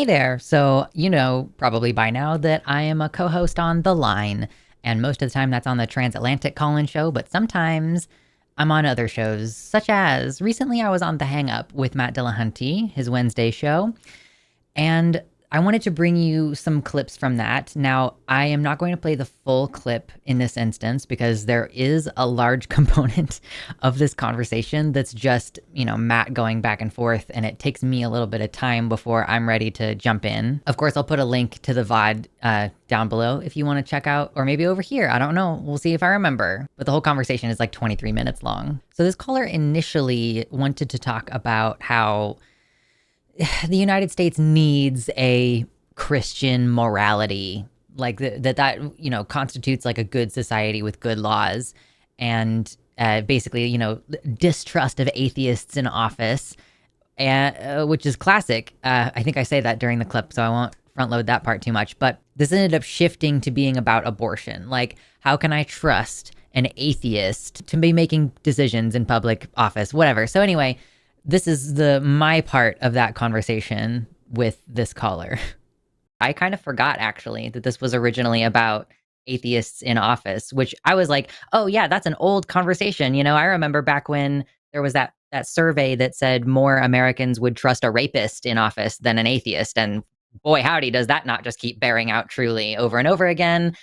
Hey there. So, you know, probably by now that I am a co host on The Line. And most of the time that's on the Transatlantic call in show, but sometimes I'm on other shows, such as recently I was on The Hang Up with Matt Dillahunty, his Wednesday show. And I wanted to bring you some clips from that. Now, I am not going to play the full clip in this instance because there is a large component of this conversation that's just, Matt going back and forth, and it takes me a little bit of time before I'm ready to jump in. Of course, I'll put a link to the VOD down below if you want to check out, or maybe over here. I don't know. We'll see if I remember. But the whole conversation is like 23 minutes long. So this caller initially wanted to talk about how the United States needs a Christian morality, like that constitutes like a good society with good laws, and basically, distrust of atheists in office, which is classic. I think I say that during the clip, so I won't front load that part too much. But this ended up shifting to being about abortion. Like, how can I trust an atheist to be making decisions in public office, whatever. So anyway, this is my part of that conversation with this caller. I kind of forgot actually that this was originally about atheists in office, which I was like, oh yeah, that's an old conversation. I remember back when there was that survey that said more Americans would trust a rapist in office than an atheist. And boy, howdy, does that not just keep bearing out truly over and over again.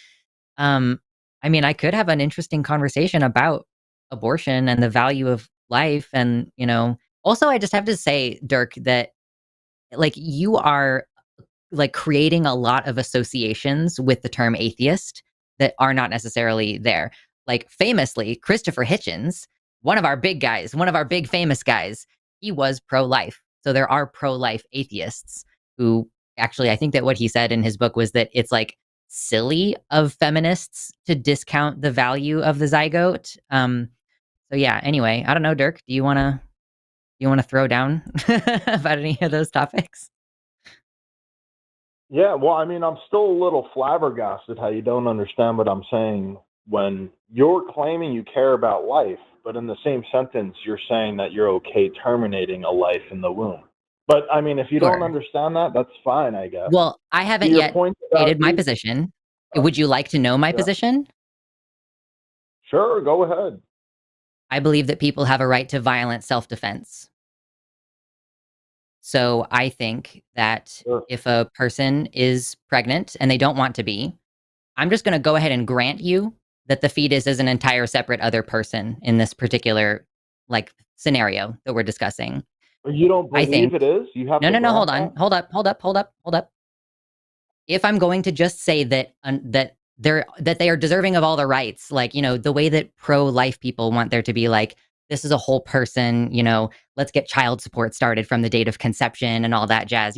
I could have an interesting conversation about abortion and the value of life. And, also, I just have to say, Dirk, that like you are like creating a lot of associations with the term atheist that are not necessarily there. Like famously, Christopher Hitchens, one of our big guys, one of our big famous guys, he was pro-life. So there are pro-life atheists who actually, I think that what he said in his book was that it's like silly of feminists to discount the value of the zygote. So yeah, anyway, I don't know, Dirk, do you want to throw down about any of those topics? Yeah, well, I'm still a little flabbergasted how you don't understand what I'm saying when you're claiming you care about life, but in the same sentence, you're saying that you're okay terminating a life in the womb. But if you don't Sure. understand that, that's fine, I guess. Well, I To haven't your yet point about stated my you, position. Would you like to know my yeah, position? sure, go ahead. I believe that people have a right to violent self-defense. So I think that Sure. if a person is pregnant and they don't want to be, I'm just going to go ahead and grant you that the fetus is an entire separate other person in this particular like scenario that we're discussing. But you don't I believe think it is? You have no, to no, no, hold grant on. that? Hold up. If I'm going to just say that they are deserving of all the rights, like, the way that pro-life people want there to be like, this is a whole person, let's get child support started from the date of conception and all that jazz,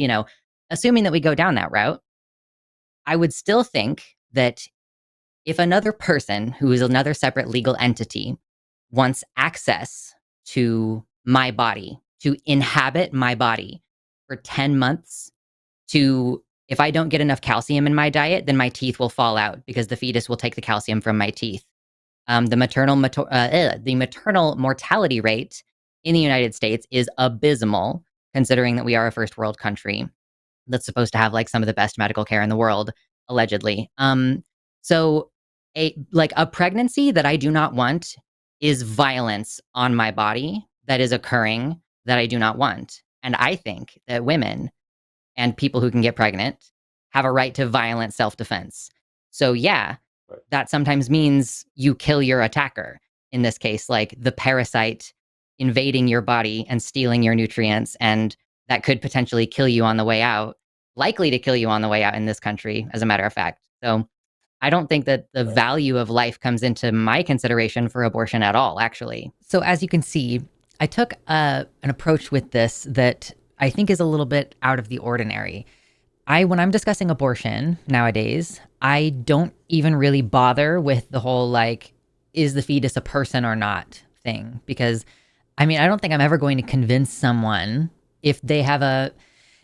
assuming that we go down that route, I would still think that if another person who is another separate legal entity wants access to my body, to inhabit my body for 10 months, to if I don't get enough calcium in my diet, then my teeth will fall out because the fetus will take the calcium from my teeth. The maternal mortality rate in the United States is abysmal, considering that we are a first world country that's supposed to have like some of the best medical care in the world, allegedly. So a pregnancy that I do not want is violence on my body that is occurring that I do not want. And I think that women and people who can get pregnant have a right to violent self-defense. So yeah, Right. that sometimes means you kill your attacker. In this case, like the parasite invading your body and stealing your nutrients, and that could potentially kill you on the way out, likely to kill you on the way out in this country, as a matter of fact. So I don't think that the Right. value of life comes into my consideration for abortion at all, actually. So as you can see, I took an approach with this that I think is a little bit out of the ordinary. When I'm discussing abortion nowadays, I don't even really bother with the whole like, is the fetus a person or not thing? Because I don't think I'm ever going to convince someone if they have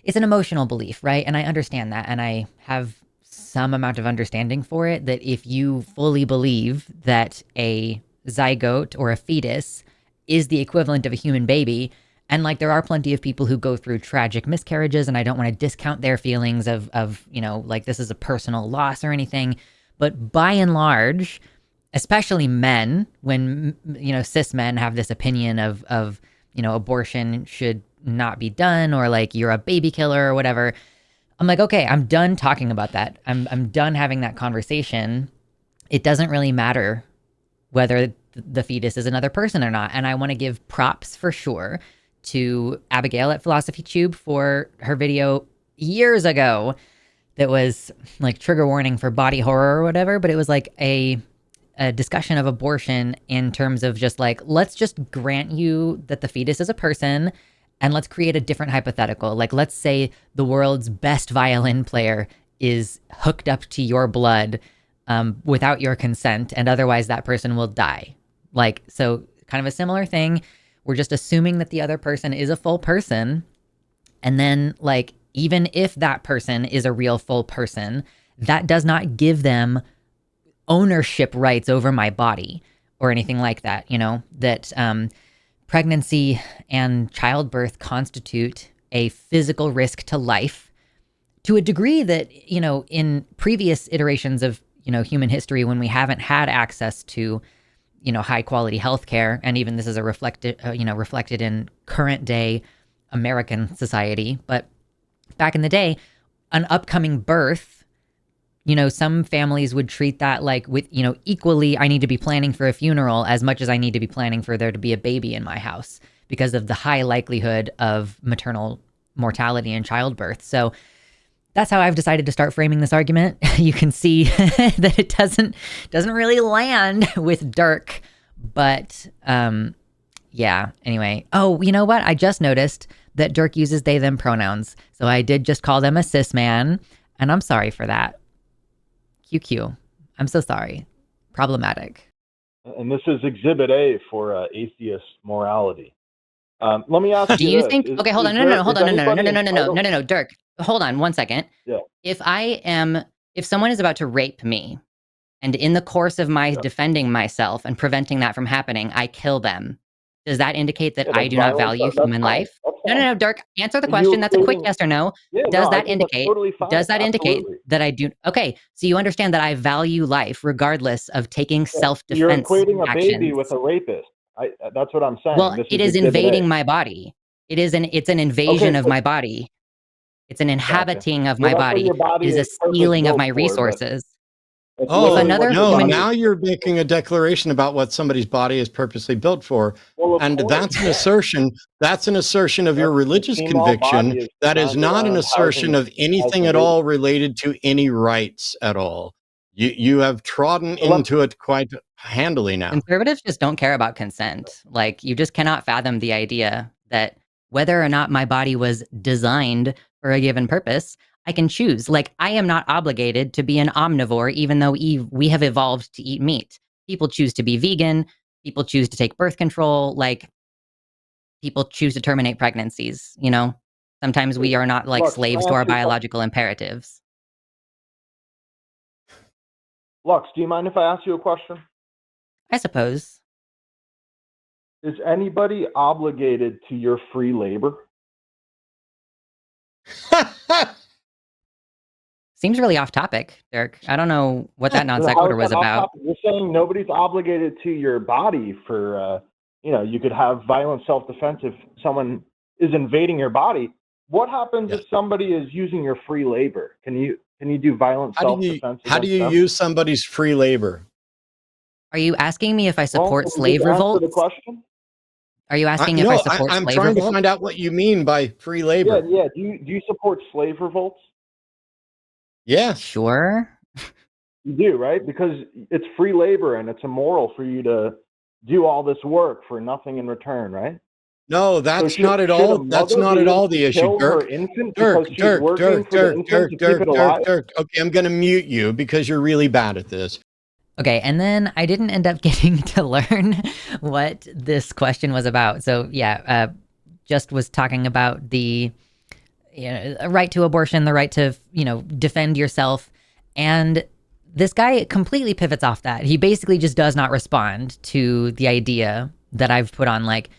it's an emotional belief, right? And I understand that. And I have some amount of understanding for it that if you fully believe that a zygote or a fetus is the equivalent of a human baby, And like there are plenty of people who go through tragic miscarriages, and I don't want to discount their feelings of like this is a personal loss or anything. But by and large, especially men, when cis men have this opinion of abortion should not be done, or like you're a baby killer or whatever. I'm like, okay, I'm done talking about that. I'm done having that conversation. It doesn't really matter whether the fetus is another person or not. And I want to give props for sure to Abigail at Philosophy Tube for her video years ago that was like trigger warning for body horror or whatever, but it was like a discussion of abortion in terms of just like, let's just grant you that the fetus is a person and let's create a different hypothetical. Like, let's say the world's best violin player is hooked up to your blood without your consent, and otherwise that person will die. Like, so kind of a similar thing. We're just assuming that the other person is a full person. And then like, even if that person is a real full person, that does not give them ownership rights over my body or anything like that, that pregnancy and childbirth constitute a physical risk to life to a degree that, in previous iterations of, human history, when we haven't had access to, high quality healthcare, and even this is reflected in current day American society. But back in the day, an upcoming birth, some families would treat that like with, equally, I need to be planning for a funeral as much as I need to be planning for there to be a baby in my house because of the high likelihood of maternal mortality and childbirth. So that's how I've decided to start framing this argument. You can see that it doesn't really land with Dirk, but yeah, anyway. Oh, you know what? I just noticed that Dirk uses they, them pronouns. So I did just call them a cis man, and I'm sorry for that. QQ. I'm so sorry. Problematic. And this is Exhibit A for atheist morality. Let me ask you. Do you this. think? Okay, hold on. No, Dirk. Hold on 1 second. Yeah. If someone is about to rape me, and in the course of my defending myself and preventing that from happening, I kill them, does that indicate that I do not value human life? No, Dirk, answer the question. That's a quick yes or no. Does that indicate? Totally fine. Does that indicate that I do? Okay, so you understand that I value life regardless of taking self-defense You're equating a actions. baby with a rapist. That's what I'm saying. Well, it is invading my body. It's an invasion of my body. It's an inhabiting of my body. It is a stealing of my resources. Oh, no, now you're making a declaration about what somebody's body is purposely built for. And that's an assertion. That's an assertion of your religious conviction. That is not an assertion of anything at all related to any rights at all. You have trodden into it quite handily now. Conservatives just don't care about consent. Like, you just cannot fathom the idea that whether or not my body was designed for a given purpose, I can choose. Like, I am not obligated to be an omnivore, even though we have evolved to eat meat. People choose to be vegan. People choose to take birth control. Like, people choose to terminate pregnancies, Sometimes we are not like slaves to our biological imperatives. Lux, do you mind if I ask you a question? I suppose. Is anybody obligated to your free labor? Seems really off topic, Dirk. I don't know what that non sequitur was about. You're saying nobody's obligated to your body for, you could have violent self-defense if someone is invading your body. What happens if somebody is using your free labor? Can you do violent self-defense? How do you use somebody's free labor? Are you asking me if I support slave revolts? The question? Are you asking if I support slave revolts? I'm trying to find out what you mean by free labor. Yeah. Do you support slave revolts? Yeah. Sure. You do, right? Because it's free labor and it's immoral for you to do all this work for nothing in return, right? No, that's not at all. That's not at all the issue, Dirk. Dirk. Okay, I'm going to mute you because you're really bad at this. Okay, and then I didn't end up getting to learn what this question was about. So yeah, just was talking about the right to abortion, the right to defend yourself, and this guy completely pivots off that. He basically just does not respond to the idea that I've put on, like,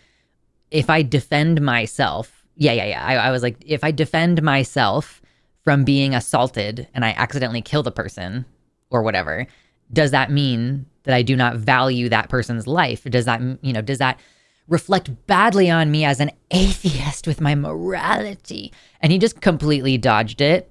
if I defend myself, I was like, if I defend myself from being assaulted and I accidentally kill the person or whatever, does that mean that I do not value that person's life? Does that, does that reflect badly on me as an atheist with my morality? And he just completely dodged it.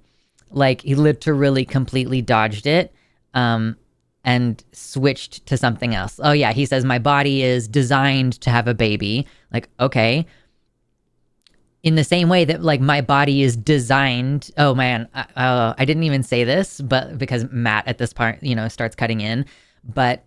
Like, he literally completely dodged it. And switched to something else. Oh yeah, he says my body is designed to have a baby. Like, okay. In the same way that like my body is designed. Oh man, I didn't even say this, but because Matt at this part, starts cutting in. But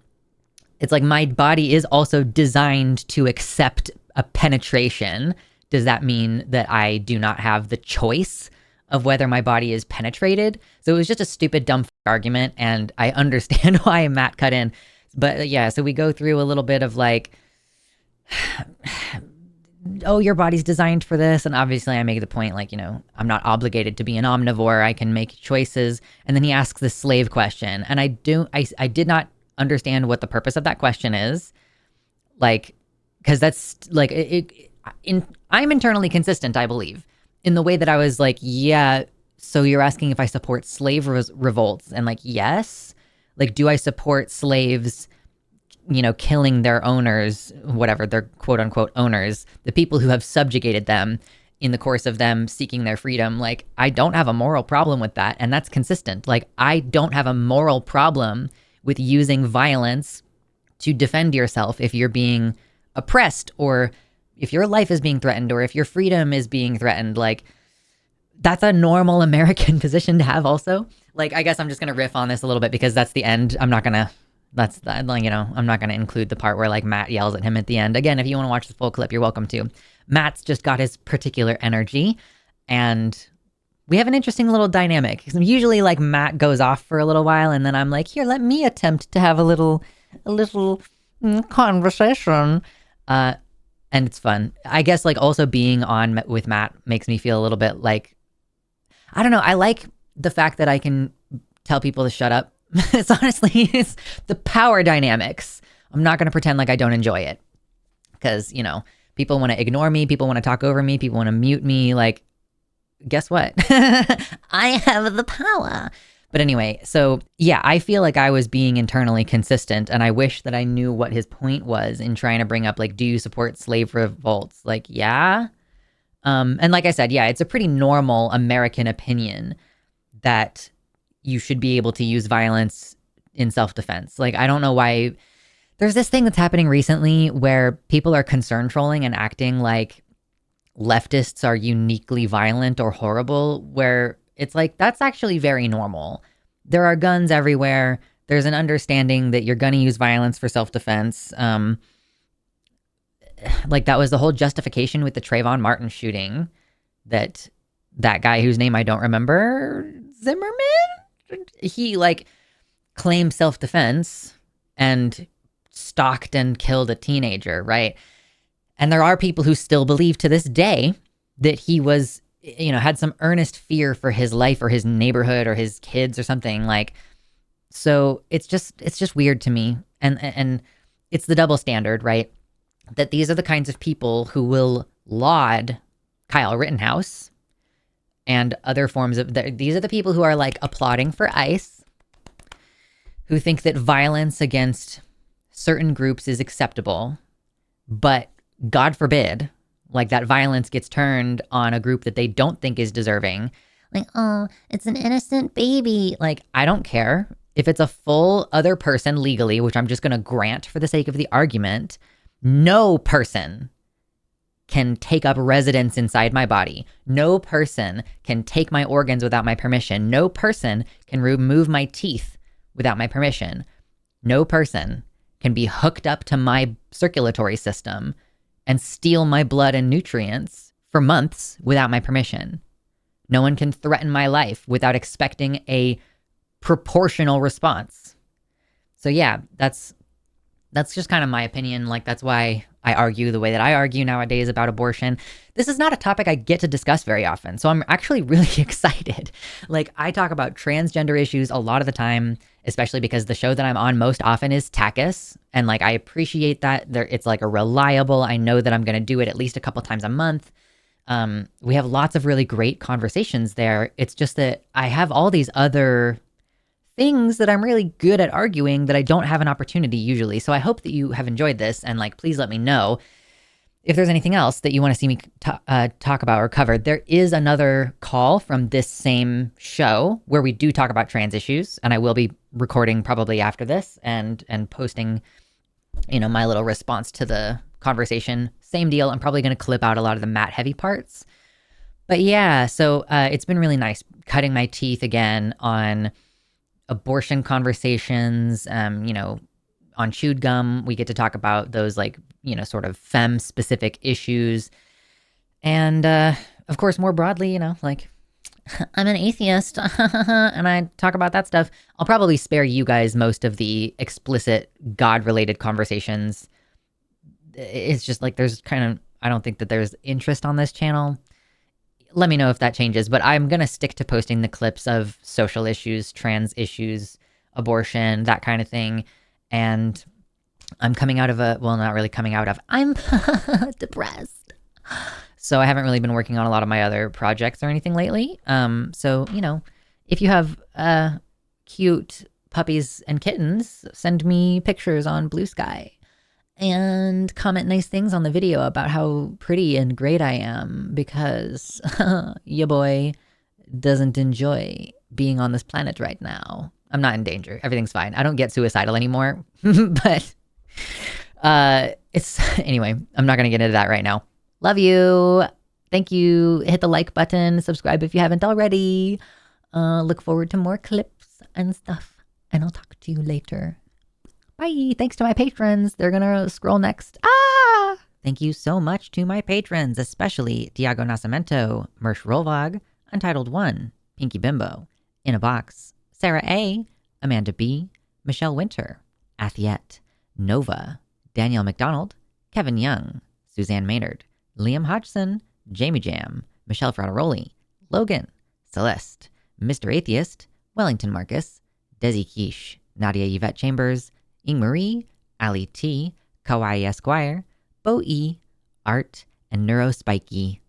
it's like my body is also designed to accept a penetration. Does that mean that I do not have the choice of whether my body is penetrated? So it was just a stupid, dumb argument, and I understand why Matt cut in. But yeah, so we go through a little bit of like, oh, your body's designed for this. And obviously I make the point, like, I'm not obligated to be an omnivore. I can make choices. And then he asks the slave question. And I did not understand what the purpose of that question is. Like, because that's like, I'm internally consistent, I believe, in the way that I was like, yeah, so you're asking if I support slave revolts, and like, yes, like, do I support slaves, killing their owners, whatever, their quote unquote owners, the people who have subjugated them in the course of them seeking their freedom? Like, I don't have a moral problem with that. And that's consistent. Like, I don't have a moral problem with using violence to defend yourself if you're being oppressed, or if your life is being threatened, or if your freedom is being threatened. Like, that's a normal American position to have also. Like, I guess I'm just going to riff on this a little bit because that's the end. I'm not going to, I'm not going to include the part where like Matt yells at him at the end. Again, if you want to watch the full clip, you're welcome to. Matt's just got his particular energy, and we have an interesting little dynamic. Usually like Matt goes off for a little while, and then I'm like, here, let me attempt to have a little conversation. And it's fun. I guess like also being on with Matt makes me feel a little bit like, I don't know. I like the fact that I can tell people to shut up. It's the power dynamics. I'm not going to pretend like I don't enjoy it, because, people want to ignore me. People want to talk over me. People want to mute me. Like, guess what? I have the power. But anyway, so yeah, I feel like I was being internally consistent, and I wish that I knew what his point was in trying to bring up, like, do you support slave revolts? Like, yeah. And like I said, yeah, it's a pretty normal American opinion that you should be able to use violence in self-defense. Like, I don't know why there's this thing that's happening recently where people are concern trolling and acting like leftists are uniquely violent or horrible, where it's like, that's actually very normal. There are guns everywhere. There's an understanding that you're going to use violence for self-defense. Like, that was the whole justification with the Trayvon Martin shooting, that guy whose name I don't remember, Zimmerman, he like claimed self-defense and stalked and killed a teenager, right? And there are people who still believe to this day that he was, had some earnest fear for his life or his neighborhood or his kids or something. Like, so it's just weird to me. And it's the double standard, right? That these are the kinds of people who will laud Kyle Rittenhouse and other forms of, these are the people who are like applauding for ICE, who think that violence against certain groups is acceptable, but God forbid, like, that violence gets turned on a group that they don't think is deserving. Like, oh, it's an innocent baby. Like, I don't care if it's a full other person legally, which I'm just going to grant for the sake of the argument. No person can take up residence inside my body. No person can take my organs without my permission. No person can remove my teeth without my permission. No person can be hooked up to my circulatory system and steal my blood and nutrients for months without my permission. No one can threaten my life without expecting a proportional response. So yeah, that's just kind of my opinion. Like, that's why I argue the way that I argue nowadays about abortion. This is not a topic I get to discuss very often, so I'm actually really excited. Like, I talk about transgender issues a lot of the time, especially because the show that I'm on most often is Takis. And like, I appreciate that it's like a reliable, I know that I'm going to do it at least a couple times a month. We have lots of really great conversations there. It's just that I have all these other things that I'm really good at arguing that I don't have an opportunity usually. So I hope that you have enjoyed this, and like, please let me know if there's anything else that you want to see me talk about or cover. There is another call from this same show where we do talk about trans issues, and I will be recording probably after this and posting, my little response to the conversation. Same deal. I'm probably going to clip out a lot of the Matt heavy parts. But yeah, so it's been really nice cutting my teeth again on abortion conversations. On Chewed Gum, we get to talk about those sort of femme-specific issues. And of course, more broadly, I'm an atheist and I talk about that stuff. I'll probably spare you guys most of the explicit God-related conversations. It's just like I don't think that there's interest on this channel. Let me know if that changes, but I'm going to stick to posting the clips of social issues, trans issues, abortion, that kind of thing. And I'm coming out of not really coming out of, I'm depressed. So I haven't really been working on a lot of my other projects or anything lately. So, if you have cute puppies and kittens, send me pictures on Blue Sky and comment nice things on the video about how pretty and great I am, because your boy doesn't enjoy being on this planet right now. I'm not in danger. Everything's fine. I don't get suicidal anymore, but anyway, I'm not going to get into that right now. Love you. Thank you. Hit the like button, subscribe if you haven't already. Look forward to more clips and stuff, and I'll talk to you later. Bye. Thanks to my patrons. They're going to scroll next. Thank you so much to my patrons, especially Diago Nascimento, Mersh Rolvog, Untitled One, Pinky Bimbo, In a Box, Sarah A., Amanda B., Michelle Winter, Athiette, Nova, Danielle McDonald, Kevin Young, Suzanne Maynard, Liam Hodgson, Jamie Jam, Michelle Frateroli, Logan, Celeste, Mr. Atheist, Wellington Marcus, Desi Quiche, Nadia Yvette Chambers, Ing Marie, Ali T., Kawaii Esquire, Bo E., Art, and Neuro Spiky.